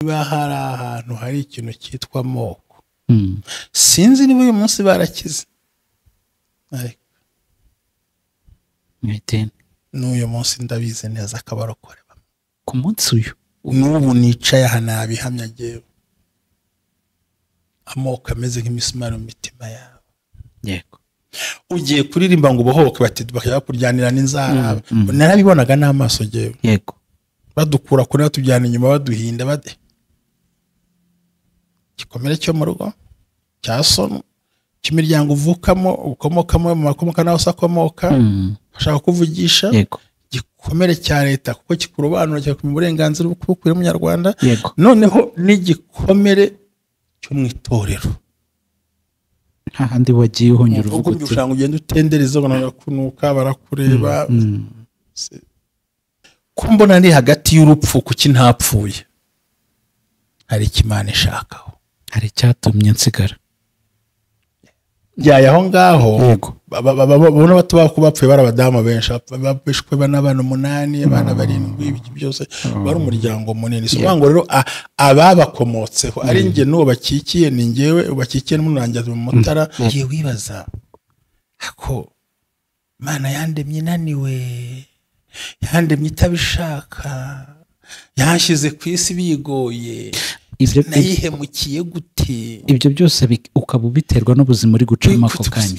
niba hari ahantu hari ikintu cyitwa amoko sinzi niba uyu munsi barakize ariko n'uyu munsi ndabizi neza akabarokore ku munsi uyu n'ubu nicaye aha nabihamya agiye amoko ameze nk'imisumari mu mitima yabo. Yego. Ugiye kuririmba ngo ubohoke bati bakajya kuryanira n'inzara narabibonaga n'amaso gewe. Yego. Badukura kuri batujyana inyuma baduhinda bade gikomere cyo mu rugo cyasono cy'imiryango uvukamo ukomokamo mu makomoka naho sakomoka bashaka kuvugisha. Yego. Gikomere cya leta kuko kikurobanura cyo mu burenganzira bw'ukuri mu Nyarwanda. Yego. Noneho n'igikomere cyo mu itorero hahandi wagiye uhonyura uvuga uti ushanga ugenda utendereza ubona kunuka barakureba kumbona ndi hagati y'urupfu kuki ntapfuye hari ikimana ishakaho hari cyatumye nsigara yaho ngaho. Yego. babona batuba ko bapfuye barabadama benshi bapeshwe banabana 8 abana 7 ibiki byose bari umuryango munini so ngo rero ababakomotseho ari nge no bakikiye ni ngewe ubakikiye n'umurangiza mu mutara ngiye wibaza ako mana yandemye naniwe yandemye itabishaka yashize ku isi bigoye ibyo nayihemukiye gute ibyo byose ukaba biterwa n'ubuzima uri gucamo ako kanya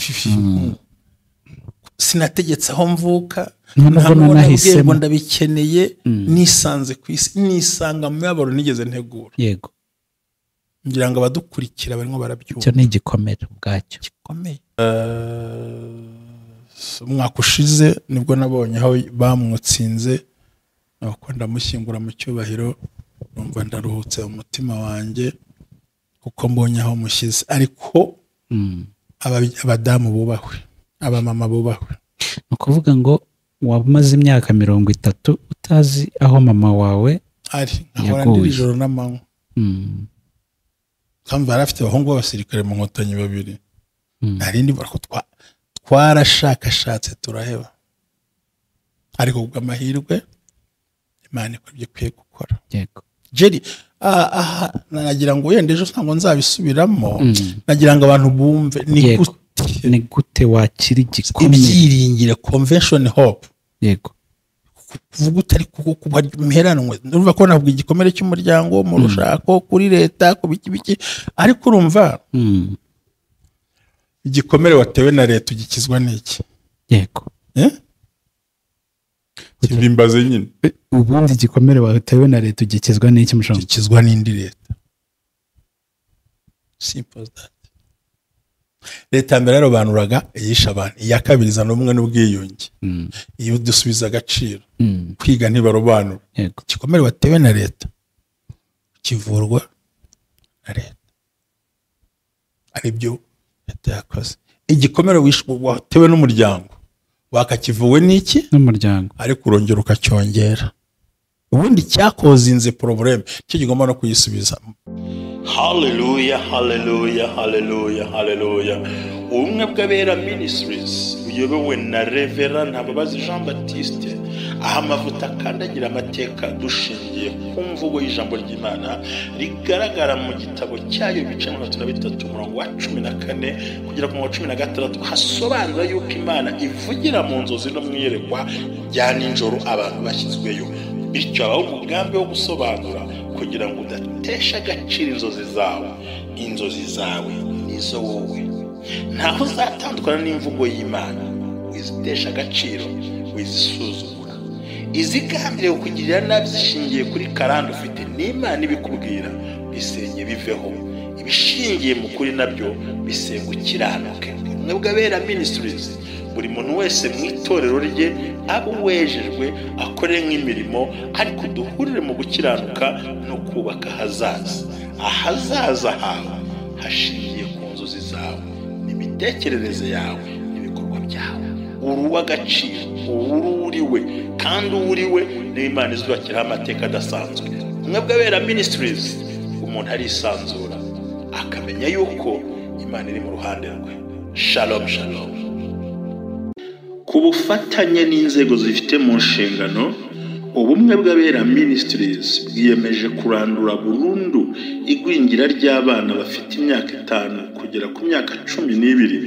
sinategetse aho mvuka none nahisemo ndabikeneye nisanze ku isi nisanga mu mabaro nigeze ntegura. Yego. ngira ngo abadukurikira barimo barabyumva cyo ni igikomere ubwacyo gikomeye. Umwaka ushize nibwo nabonye aho bamwutsinze nako ndamushyingura mu cyubahiro numva ndaruhutse umutima wanjye kuko mbonye aho mushyize ariko abadamu bubahwe abamama bubahwe. Nukuvuga ngo wamaze imyaka 30 utazi aho mama wawe ari ahora ijoro n'amanywa kandi barafite abahungu b'abasirikare mu nkotanyi 2 narindi barako twarashakashatse turaheba ariko ubwo amahirwe Imana ikwiye kwiye gukora. Yego. Jerry nagira ngo yende ejo sango nzabisubiramo nagira ngo abantu bumve ni gute wakiri gikomeye ibyiringire convention hope. Yego. Kuvuga utari kuba mperanwe urumva ko nabwo igikomere cy'umuryango mu rushako kuri leta ku biki ariko urumva igikomere watewe na leta ugikizwa n'iki. Yego. Kibimbaze nyine ubundi igikomere watewe na leta ugikizwa n'iki mushonga gikizwa n'indi leta. Simple as that. Leta mbere yarobanuraga yisha abantu iyakabiriza n'umwe n'ubwiyunge iyo dusubiza agaciro kwiga ntibarobanura. Yego. Igikomere watewe na leta kivurwa na leta aribyo leta yakoze. Igikomere watewe n'umuryango wakakivuwe n'iki n'umuryango ariko urongera ukacyongera ubundi cyakozinze problem cyo kigomba no kuyisubiza. Hallelujah, hallelujah, hallelujah, hallelujah. Ubumwe bw'Abera Ministries uyobewe na Reverend Hababazi Jean Baptiste aha amavuta akandagira amateka dushingiye ku mvugo y'ijambo ry'Imana rigaragara mu gitabo cyayo bice 33 umurongo wa 14 kugera ku 16 hasobanura yuko Imana ivugira mu nzozi no mwiyerekwa rya ninjoro abantu bashyizweyo bityo abaho umugambi wo gusobanura kugira ngo udatesha agaciro inzozi zawe nizo wowe ntaho uzatandukana n'imvugo y'Imana wizitesha agaciro wizisuzugura izigambiriye kukugirira nabi zishingiye kuri karande ufite n'Imana ibikubwira bisenye biveho ibishingiye mu kuri nabyo bisenga ukiranuke. Ubumwe bw'Abera Ministries buri muntu wese mu itorero rye abo wejejwe akore nk'imirimo ariko duhurire mu gukiranuka no kubaka ahazaza hawe hashingiye ku nzozi zawe n'imitekerereze yawe n'ibikorwa byawe. Uruwa agaciro uriwe kandi uriwe n'Imana izubakira amateka adasanzwe. Ubumwe bw'Abera Ministries umuntu arisanzura akamenya yuko Imana iri mu ruhande rwe. Shalom shalom. Ku bufatanye n'inzego zifite mu nshingano ubumwe bw'abera Ministries bwiyemeje kurandura burundu igwingira ry'abana bafite imyaka 5 kugera ku myaka 12,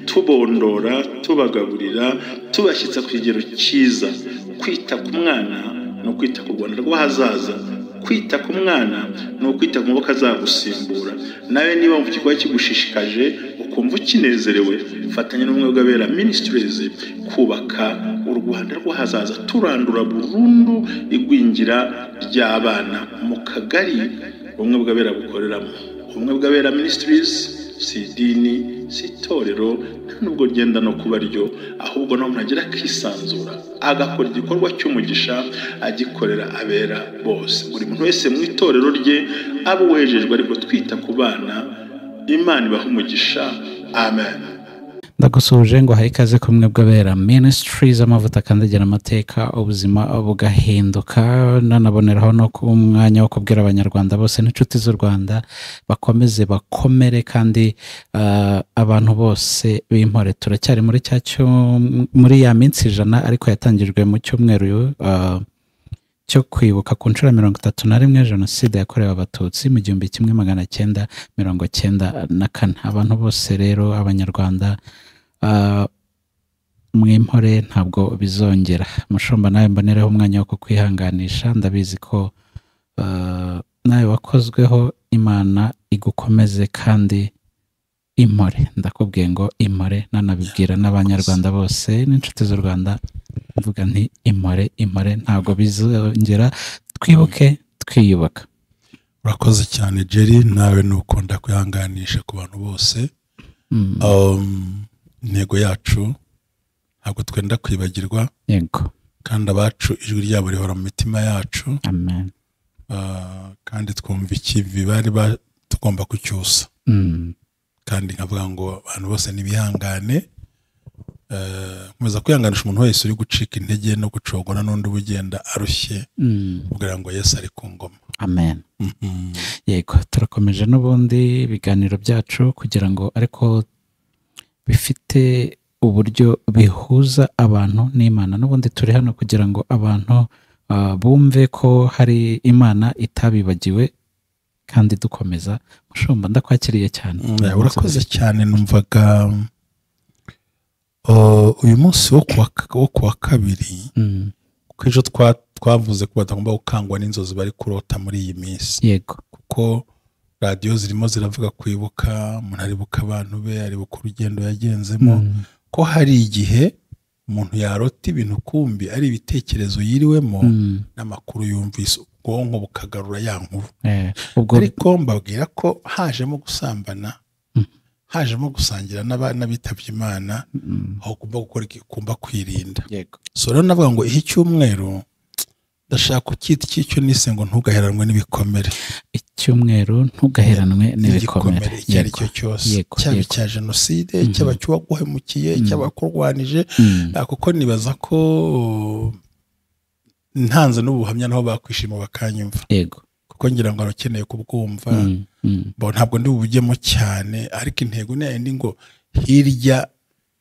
tubondora, tubagaburira, tubashyitsa ku kigero cyiza. Kwita ku mwana no kwita ku Rwanda rw'ahazaza. Kwita ku mwana no kwita ku maboko azagusimbura. Nawe niba mu kigo kigushishikaje ukumva ukinezerewe, fatanya n'ubumwe bw'abera Ministries kubaka u Rwanda rw'ahazaza, turandura burundu igwingira ry'abana mu kagari ubumwe bw'abera bukoreramo. Ubumwe bw'abera Ministries si idini, si itorero, nubwo genda no kuba ryo, ahubwo no muragira kwisanzura agakora igikorwa cy'umugisha agikorera abera bose. Buri muntu wese mu itorero rye abo wejejwe, ariko twita ku bana, Imana ibaha umugisha. Amen. Ndagusuje ngo haye ikaze kumwe bw'abera Ministries, amavuta kandagira amateka, ubuzima bugahinduka. Nanaboneraho no ku mwanya wo kubwira abanyarwanda bose n'inshuti z'u Rwanda bakomeze bakomere, kandi abantu bose b'impore. Turacyari muri ya minsi 100 ariko yatangijwe mu cyumweru cyo kwibuka ku nshuro 31 Jenoside yakorewe Abatutsi mu 1994. Abantu bose rero, abanyarwanda, mwimpore ntabwo bizongera. Mushumba nawe mbonereho umwanya wo kukwihanganisha. Ndabizi ko nawe wakozweho, Imana igukomeze kandi impore. Ndakubwiye ngo impore, nanabibwira n'abanyarwanda bose n'inshuti z'u Rwanda, mvuga nti impore ntabwo bizongera. Twibuke twiyubaka. Urakoze cyane Jerry, nawe nukunda kwihanganisha ku bantu bose. Intego yacu ntabwo twenda kwibagirwa, yego, kandi abacu ijwi ryabo rihora mu mitima yacu. Amen. Kandi twumva ikivi bari tugomba kucyusa. Kandi nkavuga ngo abantu bose nibihangane, nkomeza kwihanganisha umuntu wese uri gucika intege no gucogora n'undi ubugenda arushye, kugira ngo Yesu ari ku ngoma. Amen. Yego, turakomeje n'ubundi ibiganiro byacu kugira ngo ariko bifite uburyo bihuza abantu n'Imana. N'ubundi turi hano kugira ngo abantu bumve ko hari Imana itabibagiwe, kandi dukomeza. Mushumba, ndakwakiriye cyane. Urakoze cyane. Numvaga uyu munsi wo kuwa kabiri, kuko ejo twavuze ko batagomba gukangwa n'inzozi bari kurota muri iyi minsi. Yego, kuko radiyo zirimo ziravuga kwibuka, umuntu aribuka abantu be, aribuka urugendo yagenzemo. Ko hari igihe umuntu yarota ibintu kumbi ari ibitekerezo yiriwemo n'amakuru yumvise, ubwonko bukagarura ya nkuru. Ariko mbabwira ko hajemo gusambana, hajemo gusangira n'abitabye Imana, aho ugomba gukora igikumba kwirinda. So rero navuga ngo iki cyumweru ndashaka kucyita icyo nise ngo ntugaheranwe n'ibikomere. Icyumweru ntugaheranwe n'ibikomere, icyo ari cyo cyose, cyaba icya Jenoside, cyaba cy'uwaguhemukiye, cyaba kurwanije. Kuko nibaza ko ntanze n'ubuhamya naho bakwishima bakanyumva. Yego, kuko ngira ngo arakeneye kubwumva. Ntabwo ndi bubujyemo cyane, ariko intego ni yindi ngo hirya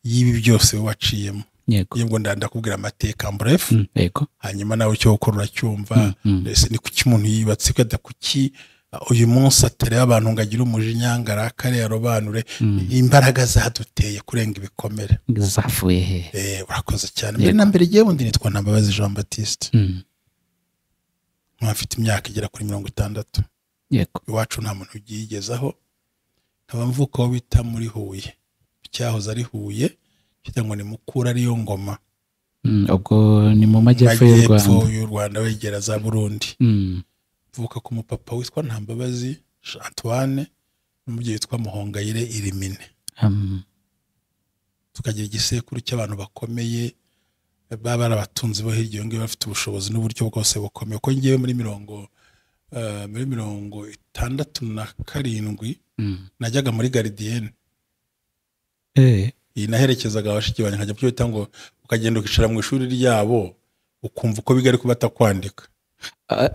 y'ibi byose waciyemo. Yego, ndakubwira amateka bref. Yego, hanyuma nawe cyo ukora uracyumva. Ese ni kuki umuntu yibatse kwada kuki uyu munsi atere abantu ngagira umujinya ngarakare yarobanure imbaraga zaduteye kurenga ibikomere zafuye he. Urakoze cyane. Mbere na mbere giye bundi nitwa Ntambabazi Jean Baptiste. Mwafite imyaka igera kuri 60. Yego, iwacu nta muntu ugiyegezaho. Nkaba mvuka aho bita muri Huye, cyahoze ari Huye, cyangwa ni Mukura ariyo Ngoma. Ubwo ni mu majyepfo y'u Rwanda wegera za Burundi. Mvuka ku mupapa witwa Ntambabazi Antoine n'umubyeyi witwa Muhongayire Irimine. Tukagira igisekuru cy'abantu bakomeye baba abatunzi bo hirya yonge bafite ubushobozi n'uburyo bwose bukomeye. Ko ngiye muri 67 najyaga muri Gardienne. Naherekezaga abashiki banje nkajya byo bita ngo ukagenda ukicara mu ishuri ryabo ukumva uko biga ariko batakwandika.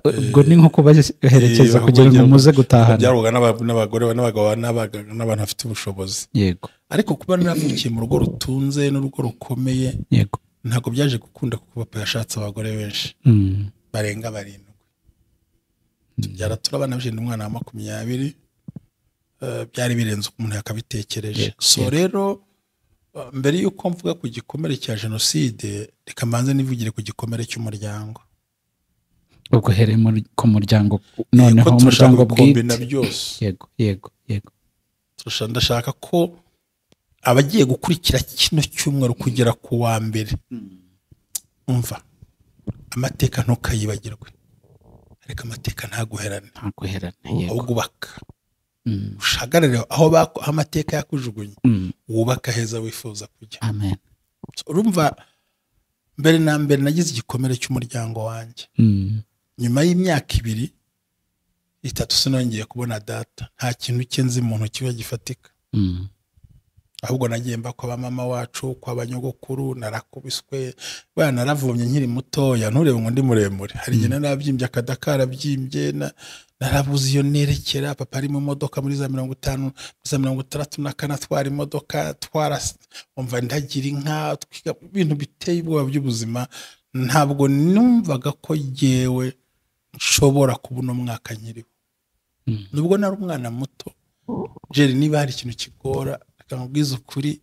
Ubwo ni nko kubaherekeza kugira ngo muze gutahana. Byaroga n'abagore n'abagabo n'abantu bafite ubushobozi. Yego, ariko kuba naravukiye mu rugo rutunze n'urugo rukomeye. Yego, ntabwo byaje gukunda kuko papa yashatse abagore benshi. barenga 7 tubyara turabana bije umwana wa 20 byari birenze umuntu yakabitekereje so rero mbere yuko mvuga ku gikomere cya jenoside reka manze nivugire ku gikomere cy'umuryango ubwo here ku muryango noneho umuryango bwite byose yego ndashaka ko abagiye gukurikira kino cyumweru kugera ku wa mbere umva amateka ntukayibagirwe ariko amateka ntaguherane ahubwo ubaka ushagarare aho amateka yakujugunye wubaka heza wifuza kujya amen urumva mbere na mbere nagize igikomere cy'umuryango wanjye nyuma y'imyaka 2 3 sinongeye kubona data nta kintu cyenzi umuntu kiba gifatika ahubwo nagiye mba kwa mama wacu kwa banyogokuru narakubiswe bana naravumye nkiri mutoya nturebe ngo ndi muremure hari nyina nabyimbye akadakara byimbye narabuze iyo nerekera papa ari mu modoka muri za 50 za 64 twara imodoka umva ndagira inka twiga ibintu biteye ubwoba by'ubuzima ntabwo numvaga ko yewe nshobora kubona umwaka nkiriho nubwo nari umwana muto jeri niba hari ikintu kigora akambwiza ukuri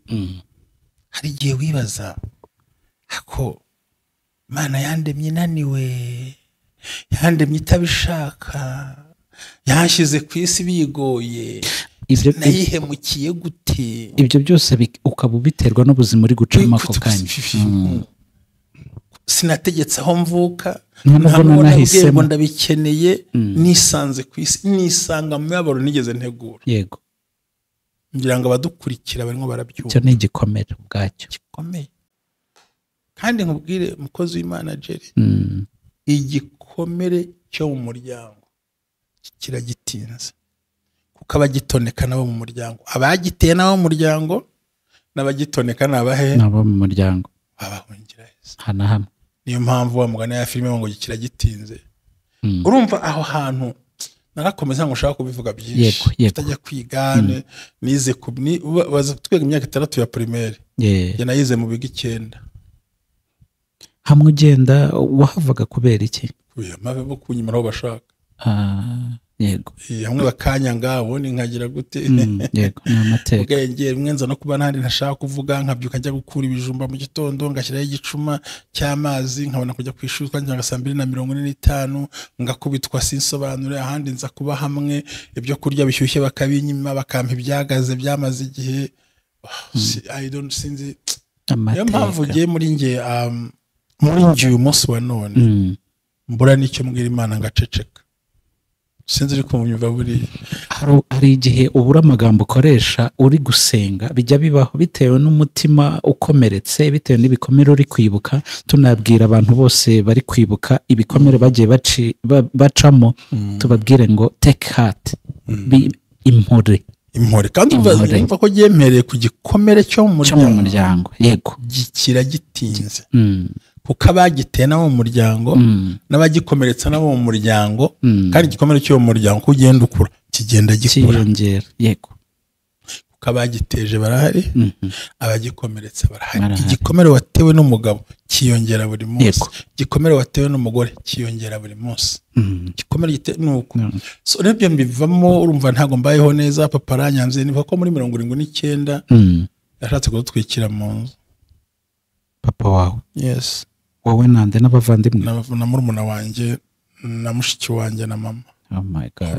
hari gihe wibaza ako Mana yandemye naniwe yandemye itabishaka yashyize ku isi bigoye ibyo nayihemukiye gute ibyo byose ukaba ubiterwa n'ubuzima uri gucamo ako kanya sinategetse aho mvuka ntabwo nahisemo ndabikeneye nisanze ku isi nisanga mu mibabaro nigeze ntegura yego ngira ngo abadukurikira barimo barabyumva cyo ni igikomere ubwacyo gikomeye kandi nkubwire umukozi w'Imana Jerry igikomere cyo mu muryango kiragitinze kuko abagitoneka nabo mu muryango abagiteye nabo mu muryango n'abagitoneka nabahe nabo mu muryango babahungira heza hana hamwe niyo mpamvu wa mugana ya filime ngo kiragitinze urumva aho hantu narakomeza ngo ushaka kubivuga byinshi tutajya kwigane nize baza twega imyaka 3 ya primaire je nayize mu biga 9 hamwe ugenda wahavaga kubera iki uya mabe bo kunyuma aho bashaka yego hamwe bakanya ngabo ni nkagira gute yego n'amateka ubwenge mwenza no kuba ntandi ntashaka kuvuga nkabyuka njya gukura ibijumba mu gitondo ngashyiraho igicuma cy'amazi nkabona kujya ku ishuri twanjye nga 2:45 ngakubitwa sinsobanure ahandi nza kuba hamwe ibyo kurya bishyushye bakabinyima bakampa ibyagaze byamaze igihe I don't sinzi yo mpamvu giye muri nge uyu munsi wa none mbura n'icyo mbwira Imana ngaceceka sinzi uri kumva buri hari igihe ubura amagambo ukoresha uri gusenga bijya bibaho bitewe n'umutima ukomeretse bitewe n'ibikomere uri kwibuka tunabwira abantu bose bari kwibuka ibikomere bagiye bacamo tubabwire ngo take heart impore kandi umva ko yemereye ku gikomere cyo mu muryango yego gikira gitinze kuko abagiteye nabo mu muryango n'abagikomeretsa nabo mu muryango kandi igikomere cyo mu muryango kugenda ukura kigenda gikura yego kuko abagiteje barahari abagikomeretsa barahari igikomere watewe n'umugabo kiyongera buri munsi igikomere watewe n'umugore kiyongera buri munsi igikomere nuko so rebyo mbivamo urumva ntago mbayeho neza papa aranyanze niba ko muri 79 yashatse kudutwikira mu nzu papa wawe yes wowe nande n'abavandimwe na murumuna wanjye na mushiki wanjye na mama oh my god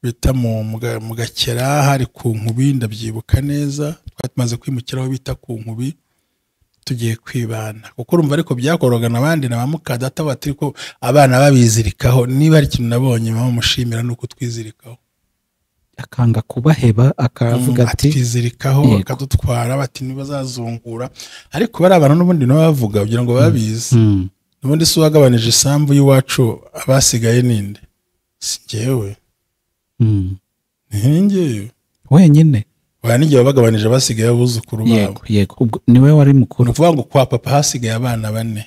bita mu Gakera hari ku Nkubi ndabyibuka neza twatumaze kwimukiraho bita ku Nkubi tugiye kwibana kuko urumva ariko byakoroga nabandi na bamukadata batiri ko abana babizirikaho niba ari ikintu nabonye mama mushimira nuko twizirikaho akanga kubaheba akavuga ati twizirikaho akadutwara bati nibazazungura ariko bari abantu n'ubundi no bavuga kugira ngo babize n'ubundi se wagabanije isambu y'iwacu abasigaye ninde singewe ningewe wenyine n'igihe bagabanije abasigaye abuzukuru babo yego niwe wari mukuru ni ukuvuga ngo kwa papa hasigaye abana 4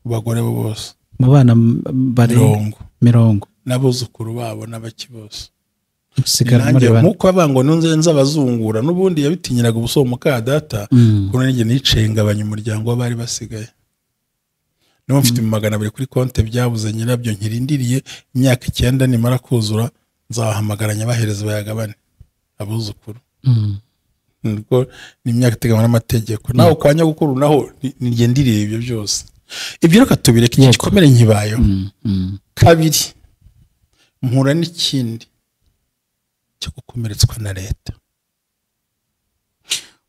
bagore bose mu bana bari 50 n'abuzukuru babo n'abaki bose nkuko babango nunze abazungura n'ubundi yabitinyiraga ubuso mukadata kuko nige nicenga abanyumuryango bari basigaye niba mfite 200 kuri konti byabuze nyirabyo nkirindiriye imyaka 9 nimara kuzura nzabahamagaranya bahereza bayagabane abuzukuru. Ngo ni imyaka iteganywa n'amategeko naho kwanya gukuru naho nigendiriye ibyo byose. Ibyo reka tubireke igikomere nkibayo. Kabiri mpura n'ikindi cyo gukomeretswa na leta.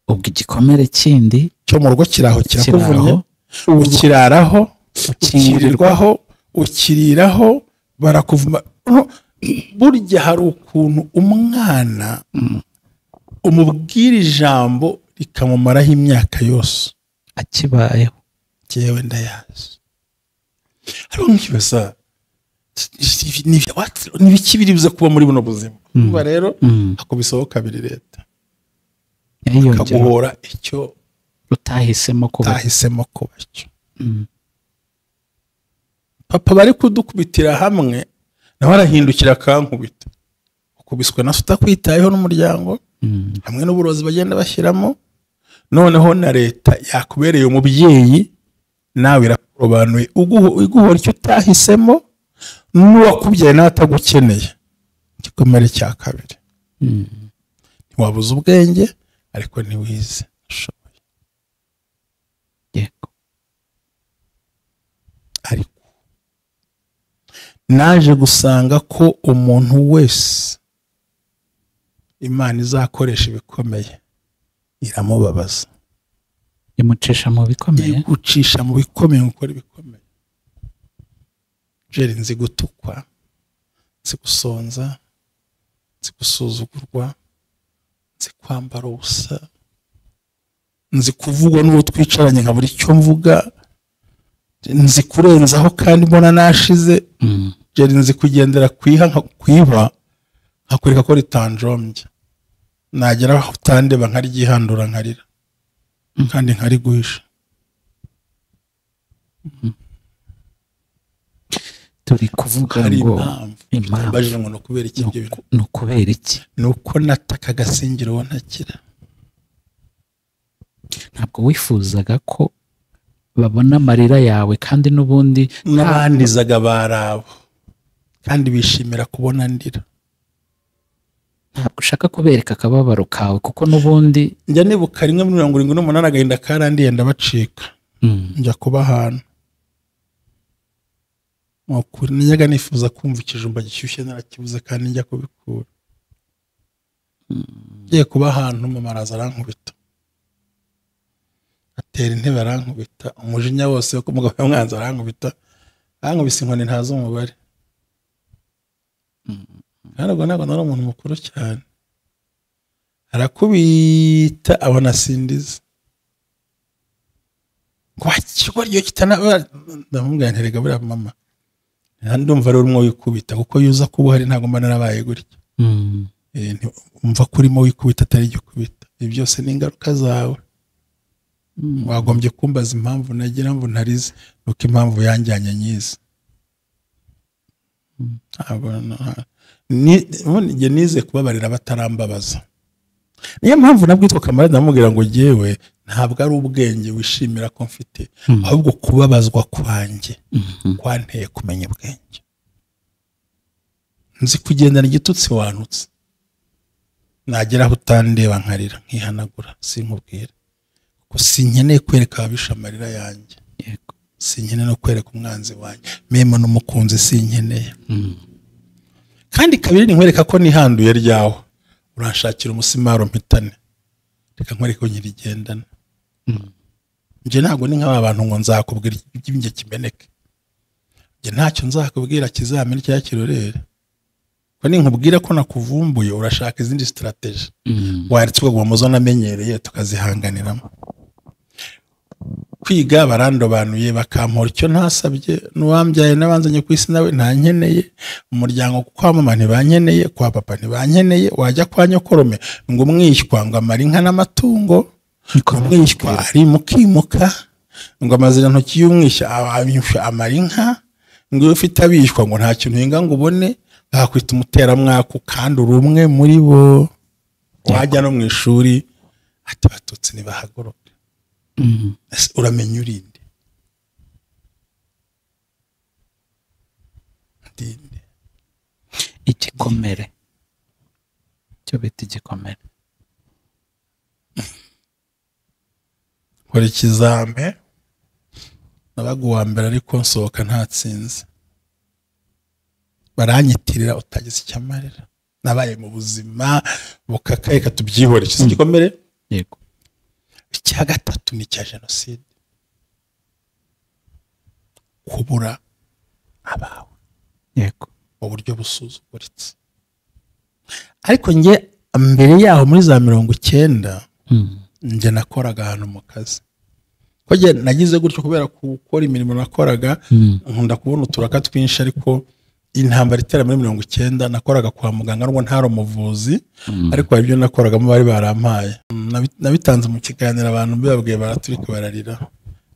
Ubwo igikomere kindi cyo mu rugo kiraho kirakuvunye, ukiraraho, ukirirwaho, ukiriraho, barakuvuma. Burya hari ukuntu umwana umubwira ijambo rikamumaraho imyaka yose akibayeho. Jewe ndayazi. Hari nkibasa n'ibiki biribuze kuba muri buno buzima. Kuba rero hakubisaho kabiri leta kaguhora icyo utahisemo kuba cyo. Papa bari kudukubitira hamwe nawe arahindukira akankubita. Ukubiswe na utakwitayeho n'umuryango hamwe n'uburozi bagenda bashyiramo, noneho na leta yakubereye umubyeyi nawe irakurobanuye iguhora icyo utahisemo n'uwakubyaye n'atagukeneye. Igikomere cya kabiri ntiwabuze ubwenge ariko ntiwize ushoboye. Yego. Ariko naje gusanga ko umuntu wese Imana izakoresha ibikomeye iramubabaza, imucisha mu bikomeye, gucisha mu bikomeye, gukora ibikomeye. Jeri nzi gutukwa, nzi gusonza, nzi gusuzugurwa, nzi kwambara ubusa, nzi kuvugwa n'uwo twicaranye nkabura icyo mvuga, nzi kurenzaho kandi mbona nashize. Jeri nzi kugendera kwiba nkakureka ko ritanjombye, nagera aho utandeba nkaryihandura nkarira kandi nkariguhisha. Turi kuvuga ngo impamvu ngo no kubera iki byo no kubera iki nuko nataka gasingiro wo ntakira. Ntabwo wifuzaga ko babona amarira yawe kandi n'ubundi n'abandizaga barabo kandi bishimira kubona ndira. Ntabwo ushaka kubereka akababaro kawe kuko n'ubundi njya nibuka 178 agahinda karandiye ndabacika. Njya kuba ahantu makuru ninyaga nifuza kumva ikijumba gishyushye narakibuze kandi njya kubikura. Ngiye kuba ahantu mama araza arankubita, atera intebe arankubita, umujinya wose wo kumugabo yamwanza arankubita, arankubise inkoni ntazo umubare. Ntabwo nari umuntu mukuru cyane, arakubita abona sindiza. Kwa kigo ryo kitana ndamubwira nterega buriya mama ndumva rero umwe wikubita kuko yuza kuba hari ntago mba narabaye gutya. Umva kurimo wikubita atari cyo kubita. Ibi byose ni ingaruka zawe. Wagombye kumbaza impamvu nagira mvu ntarize nuko impamvu yanjyanye nyiza. Nige nize kubabarira batarambabaza. Niyo mpamvu nabwitwa kamarade namubwira ngo jewe ntabwo ari ubwenge wishimira ko mfite, ahubwo kubabazwa kwanjye kwanteye kumenya ubwenge. Nzi kugendana igitutsi wantutse, nagera aho utandeba nkarira nkihanagura sinkubwira ko sinkeneye kwereka abisha amarira yanjye. Yego. Sinkeneye no kwereka umwanzi wanjye, mema n'umukunzi sinkeneye. Kandi kabiri ni nkwereka ko nihanduye ryaho uranshakira umusimaro mpitane, reka nkwereka ko nyirigendana. Nje ntago ni nk'aba bantu ngo nzakubwira iby'inge kimeneke, nje ntacyo nzakubwira kizamena cya kirorere. Ko ninkubwira ko nakuvumbuye urashaka izindi strategy waritswe ngo muzo namenyereye tukazihanganiramo. Kwiga barandobanuye bakampora icyo ntasabye, n'uwambyaye nabanzanye ku isi nawe ntankeneye, umuryango kwa mama ntibankeneye, kwa papa ntibankeneye, wajya kwa nyokorome ngo umwishywa ngo amara inka n'amatungo, umwishywa ari mukimuka ngo amazina ntoki y'umwishywa amara inka, ngo iyo ufite abishywa ngo nta kintu hinga ngo ubone, bakwita umuteramwako kandi uri umwe muri bo. Wajya no mu ishuri ati batutsi ntibahagoroke. Uramenya urinde. idini. igikomere cyo bita igikomere. nkora ikizame nabaga uwa mbere ariko nsohoka ntatsinze, baranyitirira utagize icyo amarira. Nabaye mu buzima bukakaye katubyihore kizi igikomere. Yego. Icya gatatu ni cya jenoside, kubura abawe. Yego. Mu buryo busuzuguritse. Ariko nge mbere yaho muri za 90 nge nakoraga ahantu mu kazi. Ko nge nagize gutyo kubera gukora imirimo nakoraga, nkunda kubona uturaka twinshi, ariko intambara itera muri 90 nakoraga kwa muganga nubwo ntari umuvuzi, ariko ibyo nakoragamo bari barampaye. Nabitanze mu kiganiro abantu bibabwiye baraturika bararira.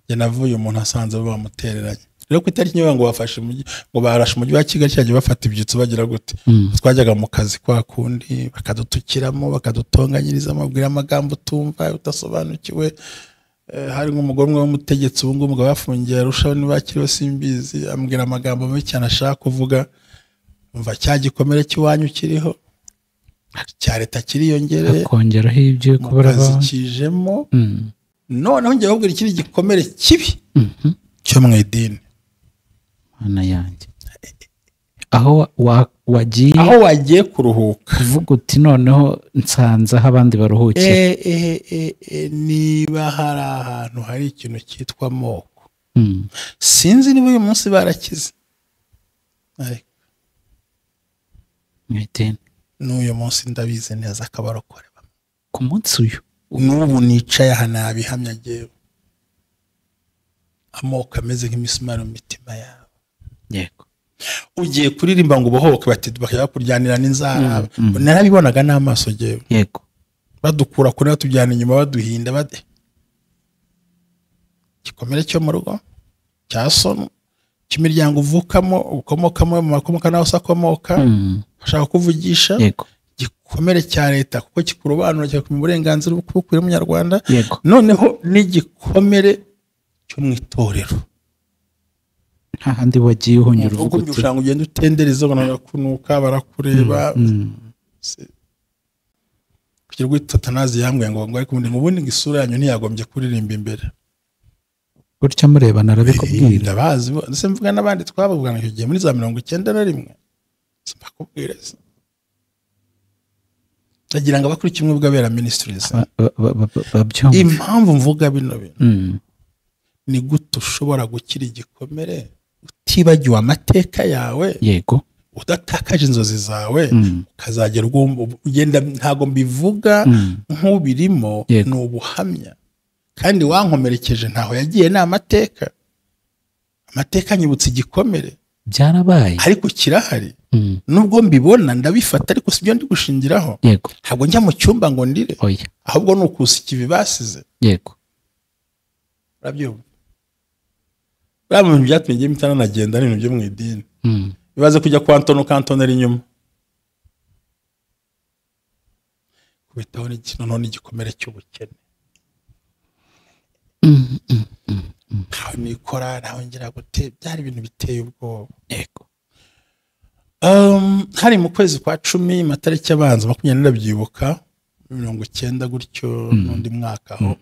Nge navuye umuntu asanze bamutereranye. Rero ku itariki nyo ngo bafashe ngo barashe umujyi wa Kigali cyaje bafata ibyitso bagira gute. Twajyaga mu kazi kwa kundi bakadutukiramo bakadutonganyiriza amabwira amagambo tumva utasobanukiwe. Hari nk'umugore umwe w'umutegetsi ubu ngubwo bafungiye Arusha nibakiriwe simbizi, ambwira amagambo mabi cyane ashaka kuvuga. Umva cya gikomere cy'iwanyu kiriho, cya leta kiriyongere akongeraho ibyo kubura bazikijemo. Noneho ngiye babwira ikindi gikomere kibi cyo mu idini. Mana yanjye, aho wagiye kuruhuka kuvuga uti noneho nsanze aho abandi baruhukira. Niba hari ahantu hari ikintu cyitwa amoko, sinzi niba uyu munsi barakize, ariko n'uyu munsi ndabizi neza akabarokore ku munsi uyu. N'ubu nicaye aha nabihamya ngewe, amoko ameze nk'imisumari mu mitima yabo. Yego. Ugiye kuririmba ngo ubohoke bati bakajya kuryanira n'inzara. Narabibonaga n'amaso ngewe. Yego. Badukura kuri batujyana inyuma baduhinda bade. Gikomere cyo mu rugo cyasono cy'imiryango uvukamo ukomokamo mu makomoka naho sakomoka bashaka kuvugisha. Yego. Gikomere cya leta kuko kikurobanura cyo mu burenganzira bw'ukuri mu Nyarwanda. Yego. Noneho n'igikomere cyo mu itorero. Hahandi wagiye uhongera uvuga uti ushanga ugenda utendereza ubona kunuka barakureba. Kugira ngo Tatanazi yambwiye ngo ariko ubundi ngo isura yanyu ntiyagombye kuririmba imbere. Gutya mureba narabikubwira. Ndabazi ndetse mvuga n'abandi twabavugana icyo gihe muri za 91 simbakubwira. Ndagira ngo abakuri kimwe bw'abera ministries. Impamvu mvuga bino bintu ni gute ushobora gukira igikomere utibagiwe amateka yawe. Yego. Udatakaje inzozi zawe ukazagera ugenda. Ntago mbivuga nk'ubirimo, ni ubuhamya kandi wankomerekeje ntaho yagiye n'amateka. Amateka nyibutse igikomere byarabaye ariko kirahari. Nubwo mbibona ndabifata ariko sibyo ndi gushingiraho. Yego. Ntabwo njya mu cyumba ngo ndire, ahubwo nukusa ikibi basize. Yego. Urabyumva? Bamwe byatumye ngiye mitana nagenda n'ibintu byo mu idini. Bibaze kujya kwa Antono Kantonera inyuma. Kubitaho none igikomere cy'ubukene. Ntawe nikora nawe ngira gute, byari ibintu biteye ubwoba. Yego. Hari mu kwezi kwa 10 amatariki abanza 20 ndabyibuka 90 gutyo n'undi mwaka aho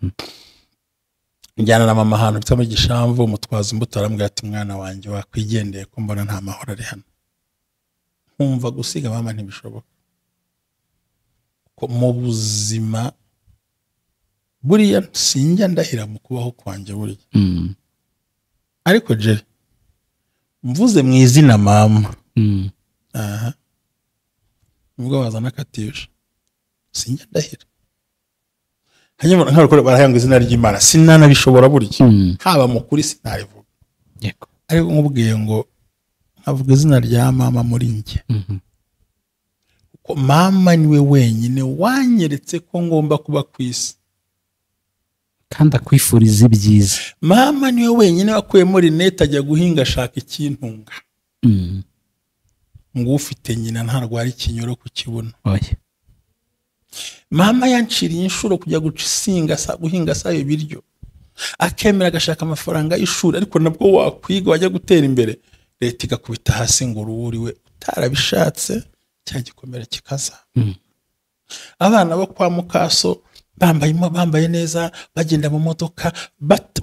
njyana na mama ahantu bita mu Gishamvu umutwaza imbuto arambwira ati mwana wanjye wakwigendeye ko mbona nta mahoro ari hano. Nkumva gusiga mama ntibishoboka ko mu buzima buriya sinjya ndahira mu kubaho kwanjye buriya. Ariko je mvuze mu izina mama ubwo wazana katisha sinjya ndahira. Hanyuma nk'ariko barahanga izina ry'Imana sinanabishobora burya. Haba mu kuri sinarivuga. Yego. Ariko nkubwiye ngo avuga izina rya mama muri njye. Kuko mama niwe wenyine wanyeretse ko ngomba kuba kwisi kandi akwifuriza ibyiza. Mama niwe wenyine wakuyemo rinete ajya guhinga ashaka ikintunga. Ngo ufite nyina ntarwara ikinyoro ku kibuno. Mama yanciriye inshuro kujya guhinga sa ibiryo. Akemera agashaka amafaranga y'ishuri, ariko nabwo wakwiga wajya gutera imbere leta igakubita hasi ngo uruwuriwe utarabishatse cya gikomere kikaza. Abana bo kwa Mukaso bambaye neza bagenda mu modoka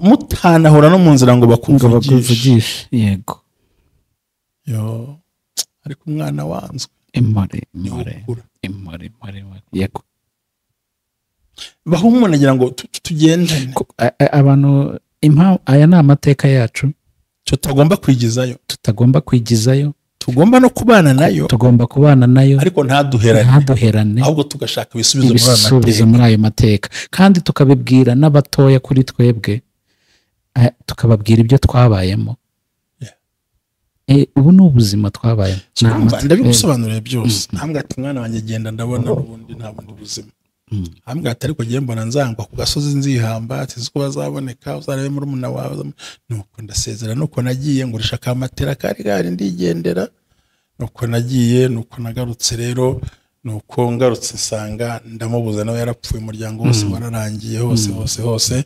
mutanahura no mu nzira ngo bakuvugishe. Yego. Yo ariko umwana wanzwe Imore. Yego. Baho umuntu agira ngo tugendane. Abantu aya ni amateka yacu tutagomba kwigizayo, tugomba no kubana nayo, ariko ntaduherane, ahubwo tugashaka ibisubizo muri ayo mateka, kandi tukabibwira n'abatoya kuri twebwe, tukababwira ibyo twabayemo. Ubu ni ubuzima twabayemo. Ndabigusobanuriye byose. Ntambwe ati mwana wanjye genda ndabona ubundi nta bundi buzima. Ntambwe ati ariko giye mbona nzangwa ku gasozi nzihamba ati ko bazaboneka uzarebe muri umuna wawe. Nuko ndasezera nuko nagiye ngurisha kamatera kari ndigendera. Nuko nagiye nuko nagarutse rero nuko ngarutse nsanga ndamubuza nawe yarapfuye, umuryango wose wararangiye hose.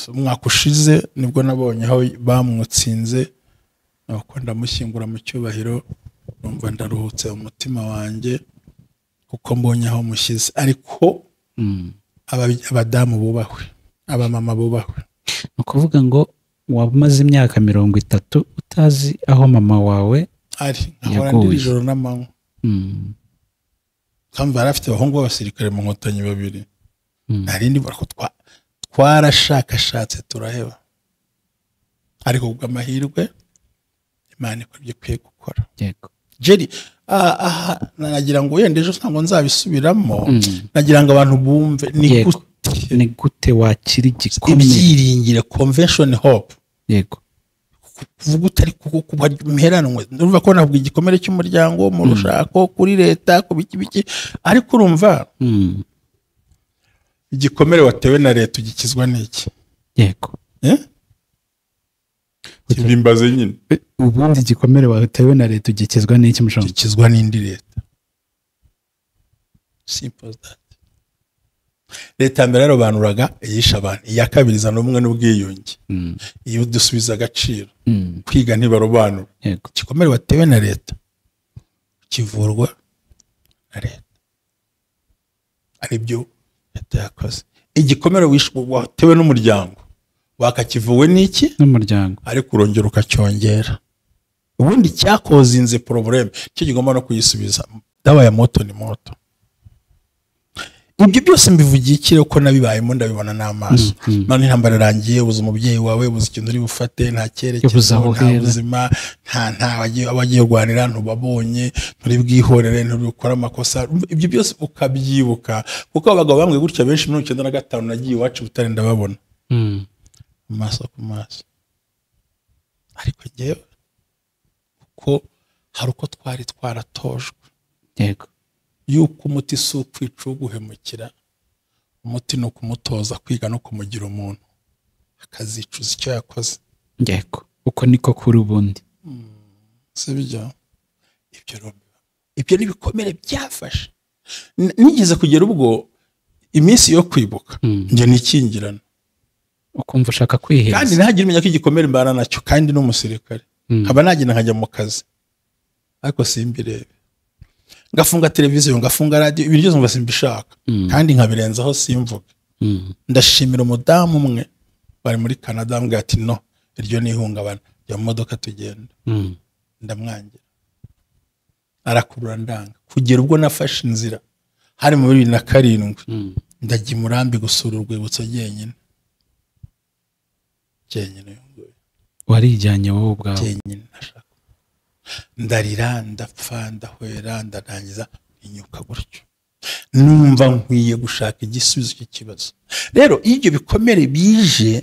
Umwaka ushize nibwo nabonye aho bamwutsinze, nuko ndamushyingura mu cyubahiro, numva ndaruhutse umutima wanjye kuko mbonye aho mushyize. Ariko abadamu bubahwe, abamama bubahwe. Nukuvuga ngo wamaze imyaka 30 utazi aho mama wawe ari, ahora ndi ijoro n'amanywa. Kandi barafite abahungu b'abasirikare mu Nkotanyi 2. Narindi barako twarashakashatse turaheba, ariko ubw'amahirwe Imana ikora ibyo ikwiye gukora. Yego. Jerry, nagira ngo yende ejo ntabwo nzabisubiramo, nagira ngo abantu bumve ni gute wakira igikomere, ibyiringire convention hope. Yego. Kuvuga utari kuba mperanwe, urumva ko navuga igikomere cy'umuryango mu rushako kuri leta ku biki, ariko urumva igikomere watewe na leta ugikizwa n'iki? Yego. Kibimbaze nyine. Ubundi igikomere watewe na leta ugikizwa n'iki mushaka? Ugikizwa n'indi leta. Simple as that. Leta mbere yarobanuraga yisha abantu, iya kabiri izana ubumwe n'ubwiyunge. Iyo dusubiza agaciro, kwiga ntibarobanura. Igikomere watewe na leta kivurwa na leta, aribyo leta yakoze. Igikomere watewe n'umuryango wakakivuwe n'iki? N'umuryango, ariko urongera ukacyongera. Ubundi cyakozinze problem cyo kigomba no kuyisubiza. Dawa ya moto ni moto. Ibyo byose mbivugiye ikire uko nabibayemo ndabibona n'amaso. None intambara rangiye, ubuze umubyeyi wawe, ubuze ikintu uri bufate, nta cyerekezo, nta buzima, nta abagiye rwanira ntubabonye, nturi bwihorere, nturi gukora amakosa. Ibyo byose ukabyibuka kuko abagabo bamwe gutya benshi 95 nagiye iwacu Butare ndababona. Maso ku maso. Ariko ngewe ko hari uko twari twaratojwe. Yego. Yuko umuti si ukwica uguhemukira, umuti no kumutoza kwiga no kumugira umuntu akazicuza icyo yakoze. Yego. Uko niko kuri ubundi. Sibyo. Ibyo nibikomere byafashe. Nigeze kugera ubwo iminsi yo kwibuka nje nikingirana. Ukumva ushaka kwiheza. Kandi ntagira imenya ko igikomere mbana nacyo, kandi n'umusirikare. Haba nagina nkajya mu kazi. Ariko simbirebe. Ngafunga televiziyo, ngafunga radio, ibintu byose mvase mbishaka. Kandi nkabirenzaho simvuga. Ndashimira umudamu umwe bari muri Canada ambwira ati no, iryo ni ihungabana, ya modoka tugenda. Ndamwangira. Arakurura ndanga. Kugera ubwo nafashe inzira hari mu 2007 ndajya Murambi gusura urwibutso jyenyine. Warijyanye wowe ubwawe? Jyenyine nashaka. Ndarira, ndapfa, ndahwera, ndarangiza inyuka gutyo. Numva nkwiye gushaka igisubizo cy'ikibazo. Rero iyo bikomere bije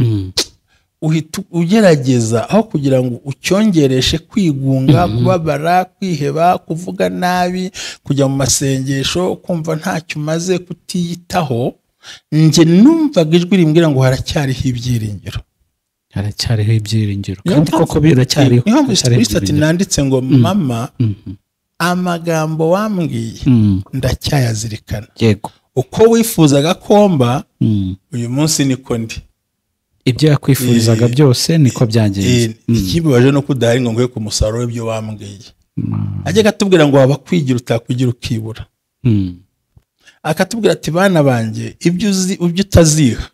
uhita ugerageza aho kugira ngo ucyongereshe kwigunga, kubabara, kwiheba, kuvuga nabi, kujya mu masengesho, kumva ntacyo umaze, kutiyitaho. Nje numvaga ijwi rimbwira ngo haracyariho ibyiringiro. Haracyariho ibyiringiro. Kandi koko biracyariho. Niyo mpamvu nanditse ngo mama, amagambo wambwiye ndacyayazirikana. Yego. Uko wifuzaga komba uyu munsi niko ndi. ibyo yakwifurizaga byose niko byagenze. ikibabaje no kudahari ngo nguye ku musaruro w'ibyo wambwiye. Ajya akatubwira ngo waba kwigira utakwigira ukibura. Akatubwira ati bana banjye ibyo utaziha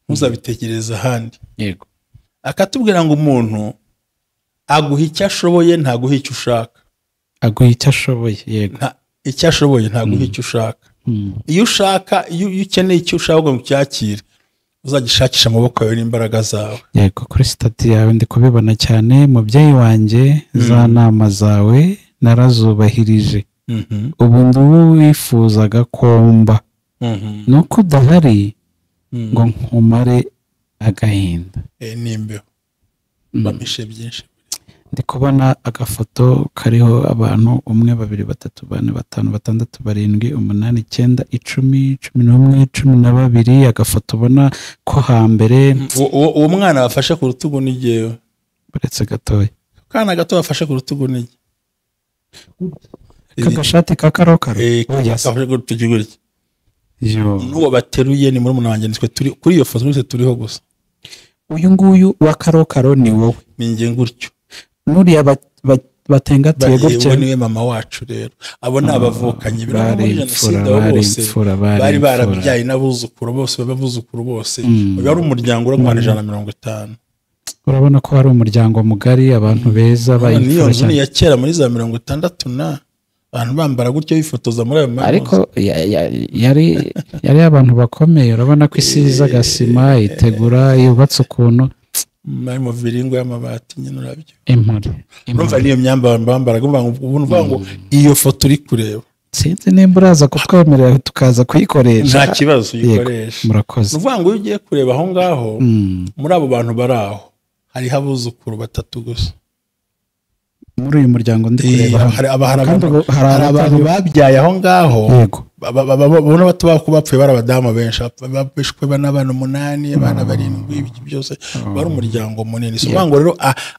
ntuzabitekereza ahandi. Yego. Akatubwira ngo umuntu aguha icyo ashoboye ntaguha icyo ushaka. Aguha icyo ashoboye. Yego. Icyo ashoboye ntaguha icyo ushaka. Iyo ushaka, iyo ukeneye icyo ushaka ngo ucyakire, uzagishakisha amaboko yawe n'imbaraga zawe. Yego, kuri stati yawe ndi kubibona cyane. Mubyeyi wanjye, za nama zawe narazubahirije. Ubu nduwo wifuzaga komba. Nuko udahari ngo nkumare agahinda. Nimbeho bamishe byinshi. Ndi kubona agafoto kariho abantu 1 2 3 4 5 6 7 8 9 10 10 11 12. Agafoto ubona ko hambere uwo mwana bafashe ku rutugu nigewe. Buretse gatoya. Kana gato bafashe ku rutugu nige. Kagashati ka karokaro. Kafashe ku rutugu gutya. Yo. Nuwo bateruye ni muri munanjye nitwe turi kuri iyo foto twese turiho gusa. Uyu nguyu wa karokaro ni wowe. Ninjye gutyo. Nuriya batengatuye gutya. Niwe mama wacu rero. Abo ni abavukanye bari barabyaye n'abuzukuru bose babuzukuru bose. Bari umuryango uragwana 150. Urabona ko hari umuryango mugari, abantu beza bayifura cyane. Niyo kera muri za 60 na abantu bambara gutyo bifotoza muri ayo mazi. Ariko yari abantu bakomeye. Urabona ko isiza gasima itegura yubatse ukuntu mari mu viringo y'amabati nyine urabyo. Impore. Urumva niyo myambaro bambara uvuga ngo iyo foto uri kureba. Sinzi nimba uraza kutwemerera tukaza kuyikoresha. Nta kibazo uyikoresha. Murakoze. Uvuga ngo ugiye kureba aho ngaho muri abo bantu bari aho hari abuzukuru 3 gusa. Muri uyu muryango ndi kureba hari abantu babyaye aho ngaho. Yego. Babona bato bapfuye barabadamu benshi bishwe n'abana 8 abana 7 ibiki byose bari umuryango munini. So ngo rero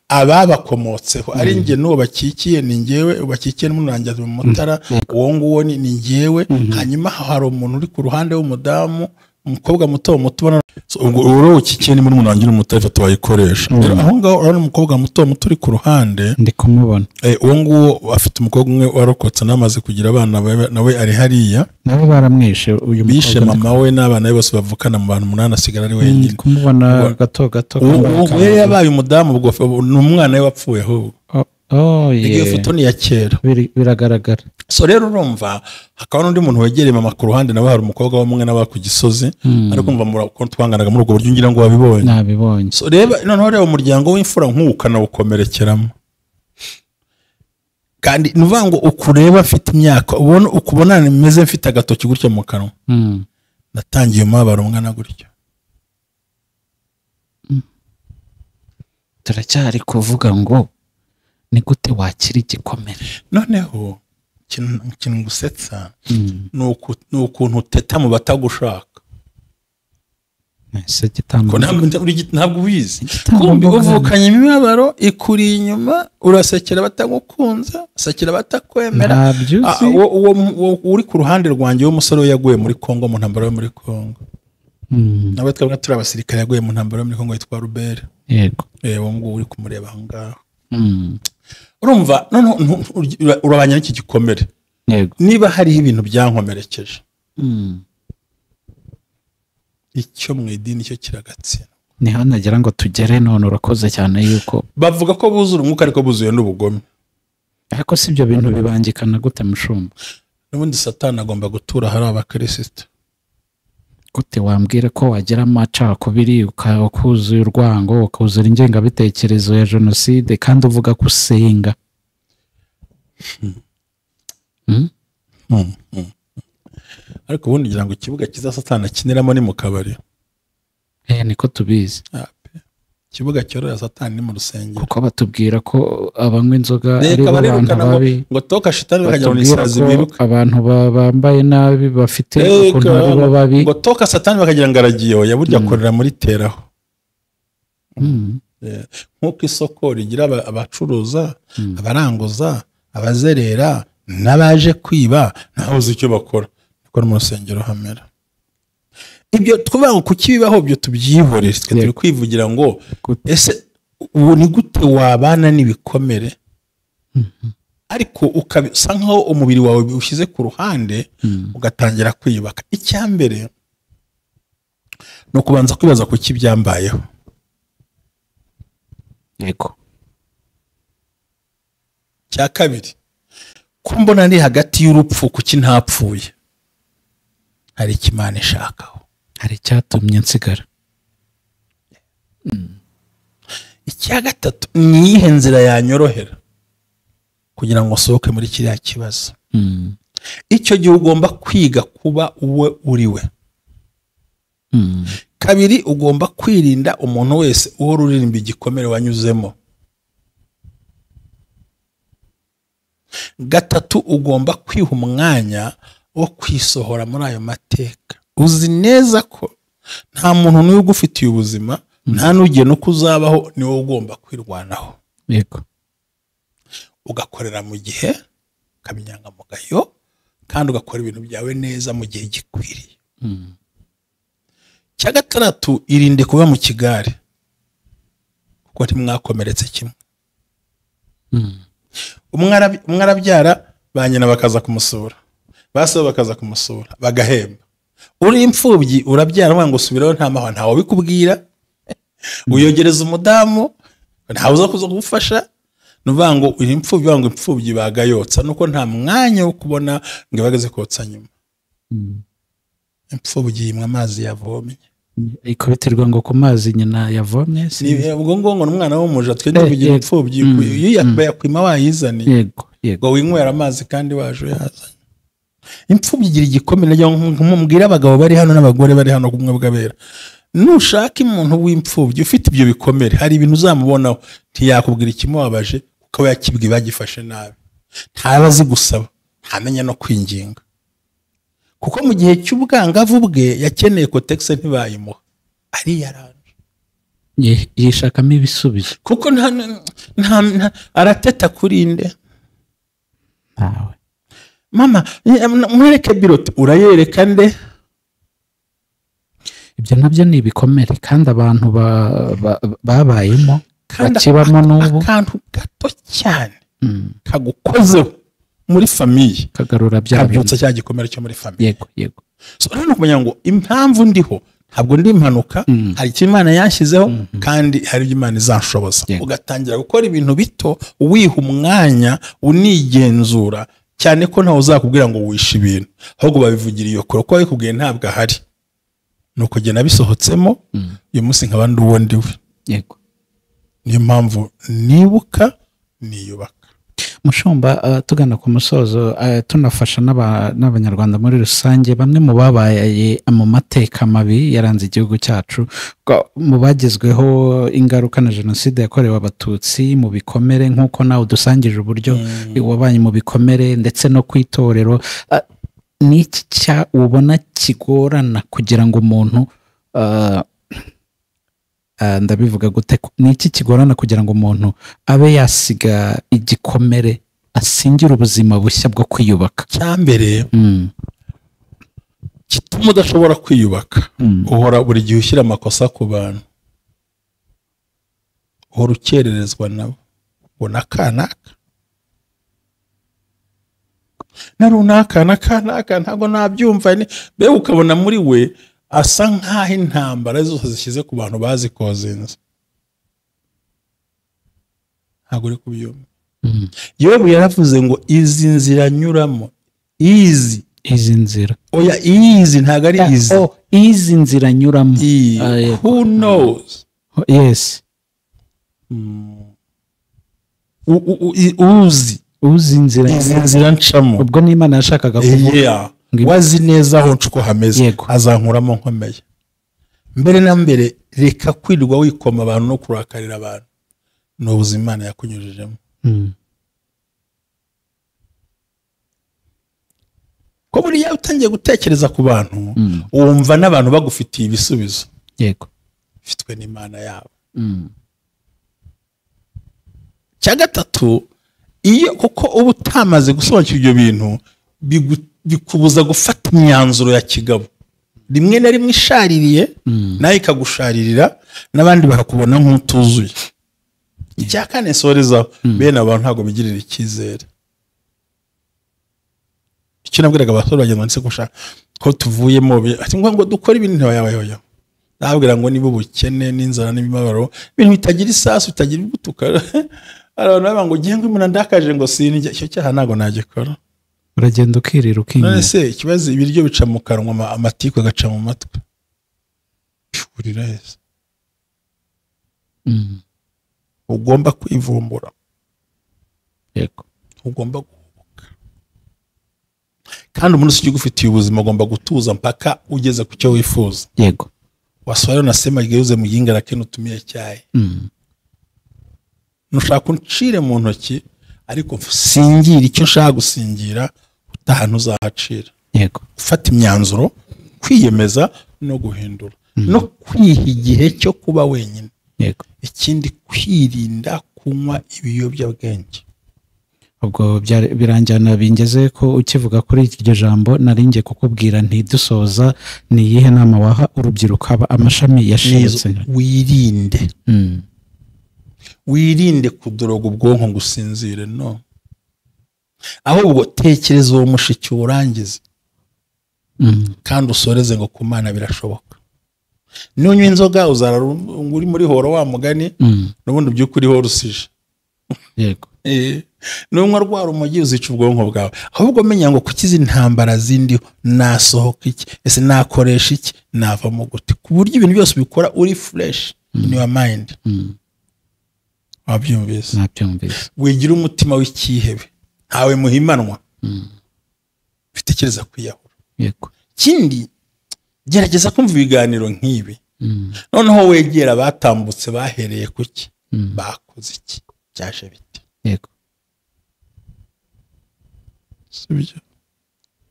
ababakomotseho ari nge n'uwo bakikiye ni ngewe, ubakikiye n'umurangiza mu mutara uwo nguwo ni ngewe. Hanyuma hari umuntu uri ku ruhande w'umudamu, umukobwa muto ubona ubwo ukikiye ni muri munangira umutari foto wayikoresha. Aho ngaho urabona umukobwa muto uri ku ruhande ndi kumubona. Uwo nguwo afite umukobwa umwe warokotse namaze kugira abana nawe ari hariya. Nabo baramwishe uyu mukobwa. Bishe mama we n'abana be bose bavukana mu bantu 8 asigara ari wenyine. Ndi kumubona gato. Uwo yabaye umudamu ubwo n'umwana we wapfuye ahubwo. Iyo foto ni ya kera. Biragaragara. So rero urumva hakaba n'undi muntu wegereye mama ku ruhande nawe hari umukobwa w'umwe n'aba ku Gisozi. Ariko umva ko twanganaga muri ubwo buryo ngira ngo wabibonye. Nabibonye. So reba noneho rero umuryango w'imfura nk'ukana ukomerekeramo. Kandi nuvuga ngo ukureba afite imyaka ukubona nimeze mfite agatoki gutya mu kanwa. Natangiye umabaro umwana gutyo. Turacyari kuvuga ngo ni gute wakira igikomere. Noneho ikintu ngusetsa ni ukuntu uteta mu batagushaka. Ntabwo ubizi. Kumbi uvukanye imibabaro ikuri inyuma urasekera batagukunze, usekera batakwemera. Uwo uri ku ruhande rwanjye w'umusore yaguye muri Kongo mu ntambara yo muri Kongo. Nawe twabona turi abasirikare yaguye mu ntambara yo muri Kongo yitwa Rubere. Yego. Uwo nguwo uri kumureba aho ngaho. Urumva urabanya n'iki gikomere. Yego. Niba hariho ibintu byankomerekeje. Icyo mu idini cyo kiragatsina. Niho nagira ngo tugere none urakoze cyane yuko bavuga ko buzura umwuka ariko buzuye n'ubugome. Ariko si ibyo bintu bibangikana gute mushumba? N'ubundi Satani agomba gutura hari abakristo. Gute wambwira ko wagira amacakubiri ukakuzuye urwango ukuzura ingengabitekerezo ya jenoside kandi uvuga ko usenga? Ariko ubundi ngira ngo ikibuga kiza Satani akiniramo ni mu kabari. Niko tubizi. Ikibuga cyorora Satani ni mu rusengero. Kuko batubwira ko abanywa inzoga ari abantu babi. Ngo toka shitani bakajya mu isazi biruka. Abantu bambaye nabi bafite ukuntu ari babi. Ngo toka Satani bakagira ngaragiyo yaburya akorera muri teraho. Nkuko isoko rigira abacuruza, abaranguza, abazerera n'abaje kwiba ntaho uzi icyo bakora. Ko mu rusengero hamera. ibyo twavuga ngo kuki bibaho byo tubyihorere twe turi kwivugira ngo ese ubu ni gute wabana n'ibikomere ariko ukasa nkaho umubiri wawe ushyize ku ruhande ugatangira kwiyubaka. Icyambere no kubanza kwibaza kuki byambayeho. Yego. Cya kabiri, ko mbona ndi hagati y'urupfu kuki ntapfuye, hari ikimana ishakaho, hari icyatumye nsigara. Icya gatatu, ni iyihe nzira yanyorohera kugira ngo sohoke muri kiriya kibazo. Icyo gihe ugomba kwiga kuba uwe uri we. Kabiri, ugomba kwirinda umuntu wese uhora uririmba igikomere wanyuzemo. Gatatu, ugomba kwiha umwanya wo kwisohora muri ayo mateka. Uzi neza ko nta muntu n'uyu ugufitiye ubuzima, nta n'ugiye no kuzabaho, ni wowe ugomba kwirwanaho. Yego. Ugakorera mu gihe, ukabinyangamugayo, kandi ugakora ibintu byawe neza mu gihe gikwiriye. Cya gatandatu, irinde kuba mu kigare, kuko ntimwakomeretse kimwe. Umwe arabyara, ba nyina bakaza kumusura, baso bakaza kumusura, bagahemba. Uri imfubyi, urabyara ngo usubiraho nta mahwa, ntawe bikubwira. Uyogereza umudamu, ntawe uza kuza kugufasha. Nuvuga ngo uri imfubyi, ngo imfubyi bagayotsa, nuko nta mwanya wo kubona ngo bageze kotsa nyuma. Imfubyi yimwe amazi yavomye, ikubitirwa ngo ku mazi nyina yavomye. Ubwo ngo n'umwana w'umuja twe ntibugira imfubyi, iyo yakwima wayizaniye. Yego, yego. Ngo winywera amazi kandi waje yazanye. Imfubyi igira igikomere, nk'umubwira abagabo bari hano n'abagore bari hano kumwe bw'abera. Nushaka umuntu w'imfubyi ufite ibyo bikomere, hari ibintu uzamubonaho ntiyakubwira ikimubabaje kuko yakibwi bagifashe nabi. Ntabazi gusaba, ntamenya no kwinginga. Kuko mu gihe cy'ubwangavu bwe yakeneye kotegisi ntibayimuha, ari yaranje yishakamo ibisubizo, kuko arateta kuri nde. ntawe. Mama mwereke birote, urayereka nde? Ibyo nabyo ni ibikomere kandi abantu babayemo bakibamo n'ubu. Akantu gato cyane kagukozeho muri famiye kagarura byabyutse cya gikomere cyo muri famiye. Yego, yego. So rero kumenya ngo impamvu ndiho ntabwo ndi impanuka, hari icyo Imana yanshyizeho kandi hari ibyo Imana izanshoboza. Ugatangira gukora ibintu bito, wiha umwanya, unigenzura, cyane ko ntawe uzakubwira ngo wishe ibintu, ahubwo babivugira iyo kure, ko bikubwiye ntabwo ahari. Nuko jye nabisohotsemo, uyu munsi nkaba ndi uwo ndiwe. Yego. Niyo mpamvu nibuka, niyubaka. Mushumba, tugana ku musozo, tunafasha n'abanyarwanda muri rusange, bamwe mu babaye mu mateka mabi yaranze igihugu cyacu, mu bagezweho ingaruka na jenoside yakorewe abatutsi, mu bikomere nk'uko nawe dusangije uburyo wabanye mu bikomere ndetse no ku itorero. Ni iki ubona kigorana kugira ngo umuntu, ndabivuga gute, ni iki kigorana kugira ngo umuntu abe yasiga igikomere, asingire ubuzima bushya bwo kwiyubaka? Cyambere gituma udashobora kwiyubaka, uhora buri gihe ushyira amakosa ku bantu, uhora ukererezwa nabo, ubona kanaka na runaka ntabwo nabyumva, mbega ukabona muri we asa nk'aho intambara zose zishyize ku bantu bazikozinze. Ntabwo uri kubyumva. Yobu yaravuze ngo izi nzira nyuramo, izi nzira, oya izi ntabwo ari izi, izi nzira nyuramo. Who knows? Yes. Uzi inzira ncamo. Ubwo n'Imana yashakaga kuvuga wazi neza aho ncuko hameze, azankuramo nkomeye. Mbere na mbere, reka kwirwa wikoma abantu no kurakarira abantu, no ubuzima Imana yakunyujijemo. Ko buriya utangiye gutekereza ku bantu, wumva n'abantu bagufitiye ibisubizo. Yego. Bifitwe n'Imana yabo. Cya gatatu, iyo kuko uba utamaze gusobanukira ibyo bintu, bikubuza gufata imyanzuro ya kigabo. rimwe na rimwe ishaririye nawe ikagusharirira n'abandi bakakubona nk'utuzuye. Icya kane sorezaho, bene abantu ntabwo bigirira icyizere. Icyo nabwiraga abasore bagenda ndetse ko tuvuyemo ati ngo dukore ibintu ntibayabayoya. Nabwira ngo niba ubukene n'inzara n'imibabaro ibintu bitagira isasu bitagira gutuka abantu baba ngo gihe ngo umuntu ndakaje ngo sinjye icyo cyaha ntago nagikora. Uragenda ukirira ukinywa. None se ikibazo ibiryo bica mu kanwa amatiku agaca mu matwi. Shurira heza. Ugomba kwivumbura. Yego. Ugomba guhubuka. Kandi umuntu usigiye ufitiye ubuzima ugomba gutuza mpaka ugeze ku cyo wifuza. Yego. Waswara nasema igeuze muyinga lakini utumie chai. Nushaka uncire mu ntoki ariko singira icyo nshaka gusingira utahantu uzahacira. Yego. Ufata imyanzuro, kwiyemeza no guhindura no kwiha igihe cyo kuba wenyine. Yego. Ikindi kwirinda kunywa ibiyobyabwenge. Ubwo biranjyana bingeze ko ukivuga kuri iryo jambo naringe kukubwira ntidusoza ni iyihe nama waha urubyiruko amashami yashiyetse. Wirinde. Wirinde kudoroga ubwonko ngo usinzire, no. Ahubwo tekereza uwo mushiki urangize. Kandi usoreze ngo ku Mana birashoboka. Nunywa inzoga uzara uri muri horo wa mugani n'ubundi by'ukuri ho rusije. Yego. Nunywa rwara umugi uzica ubwonko bwawe. Ahubwo menya ngo kukiza intambara zindi nasohoka iki, ese nakoresha iki, nava mu gute, ku buryo ibintu byose bikora uri fresh in your mind. Wabyumvise? Nabyumvise. Wigira umutima w'ikihebe, ntawe muhimanwa. Bitekereza kwiyahura. Yego. Kindi gerageza kumva ibiganiro nk'ibi. Noneho wegera batambutse bahereye kuki, bakoze iki, cyaje bite. Yego. Sibyo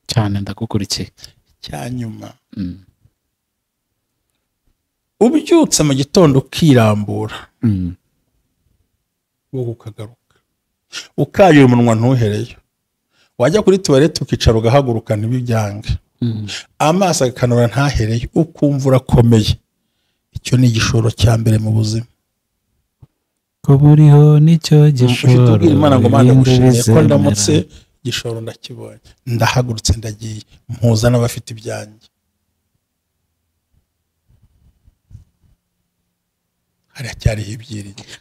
cyane ndakukurikiye. Cyanyuma ubyutse mu gitondo ukirambura wowe ukagaruka ukayura umunwa ntuhereyo, wajya kuri toilette ukicara ugahaguruka ntibibyange, amaso akanura ntahereyo, ukumva urakomeye. Icyo ni igishoro cya mbere mu buzima. Ko buriho nicyo gishoro. Ufite Imana ngo Mana ngushimiye ko ndamutse gishoro ndakibonye, ndahagurutse ndagiye mpuza n'abafite ibyanjye.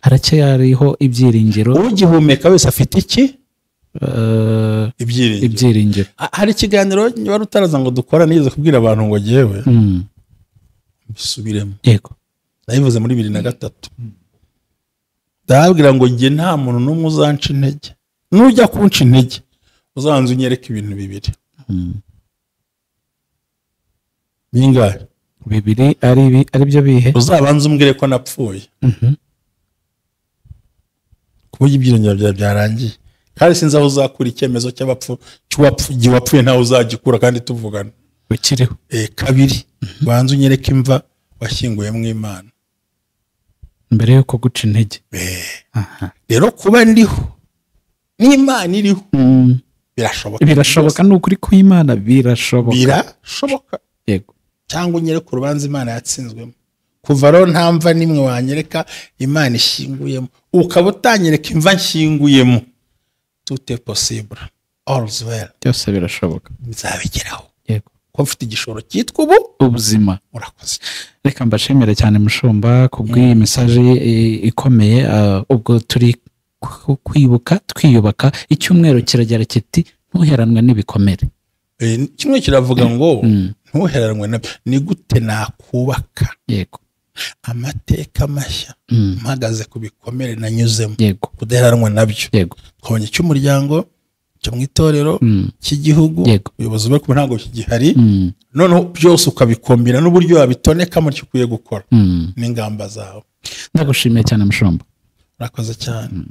Haracyariho ibyiringiro. Ugihumeka wese afite iki? Ibyiringiro. Hari ikiganiro wari utaraza ngo dukora nigeze kubwira abantu ngo jewe bisubiremo. Yego. Nabivuze muri 2003. Ndabwira ngo nge nta muntu n'umwe uzanca intege. Nujya kunca intege uzanze unyereka ibintu bibiri. Bingahe? Bibiri ari byo bihe. Uzabanza umbwire ko napfuye. Kuburyo ibyiringiro byarangiye. Kandi sinzi aho uzakura icyemezo cy'abapfu wapfuye ntawe uzagikura kandi tuvugana. Ukiriho. Kabiri banza unyereka imva washyinguye mu Imana mbere yuko guca intege. Rero kuba ndiho n'Imana iriho birashoboka. Birashoboka n'ukuri ku Imana birashoboka. Birashoboka. Yego. Cyangwa unyereka urubanza Imana yatsinzwemo. Kuva rero ntamva nimwe wanyereka Imana ishinguyemo, ukaba utanyereka imva nshinguyemo. Tout est possible. All's well. Byose birashoboka. Bizabigeraho. Yego. Ko mfite igishoro cyitwa ubuzima. Urakoze. Reka mbashimire cyane Mushumba kubw'iyi message ikomeye. Ubwo turi kwibuka twiyubaka, icyumweru kiragera kiti ntuheranwe n'ibikomere. Kimwe kiravuga ngo ntuheranwe nabyo, ni gute nakubaka. Yego. Amateka mashya mpagaze ku bikomere nanyuzemo. Yego. Yego. Twabonye cy'umuryango cyo mu itorero cy'igihugu, ubuyobozi bwo ntabwo kigihari, noneho byose ukabikombira n'uburyo wabitoneka mu cyo ukwiye gukora n'ingamba zawe. Ndagushimiye cyane Mushumba. Urakoze cyane.